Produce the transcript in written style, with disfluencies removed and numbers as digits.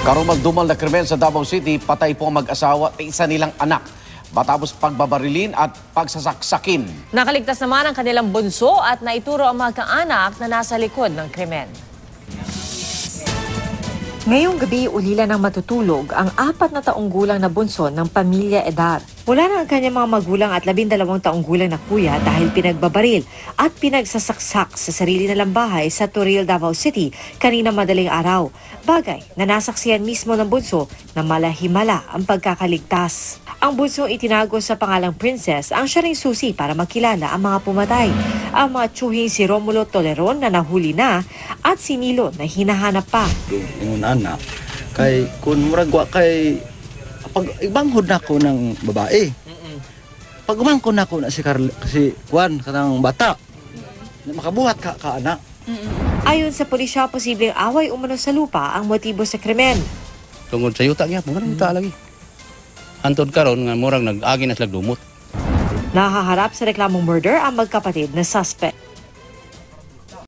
Karong magdumal na krimen sa Davao City, patay po ang mag-asawa at isa nilang anak matapos pagbabarilin at pagsasaksakin. Nakaligtas naman ang kanilang bunso at naituro ang mga kaanak na nasa likod ng krimen. Ngayong gabi, ulila ng matutulog ang 4 na taong gulang na bunso ng pamilya Edar. Wala na ang kanyang mga magulang at 12 taong gulang na kuya dahil pinagbabaril at pinagsasaksak sa sarili nilang bahay sa Toril, Davao City kanina madaling araw. Bagay na nasaksiyan mismo ng bunso na malahimala ang pagkakaligtas. Ang bunso itinago sa pangalang Princess ang siya ring susi para makilala ang mga pumatay. Ang mga tsuhing si Romulo Toleron na nahuli na at si Nilo na hinahanap pa. Ingon anak kay kun murag wa kay pag ibanghod nako ng babae. Pag umangkon nako na si Juan kanang bata. Makabuhat ka anak. Ayon sa pulisya, posibleng away umano sa lupa ang motibo sa krimen. Tungod sa yuta niya, murag yuta lagi. Antod karon nga murag nag-agi na sila dumot. Nahaharap sa reklamong murder ang magkapatid na suspect.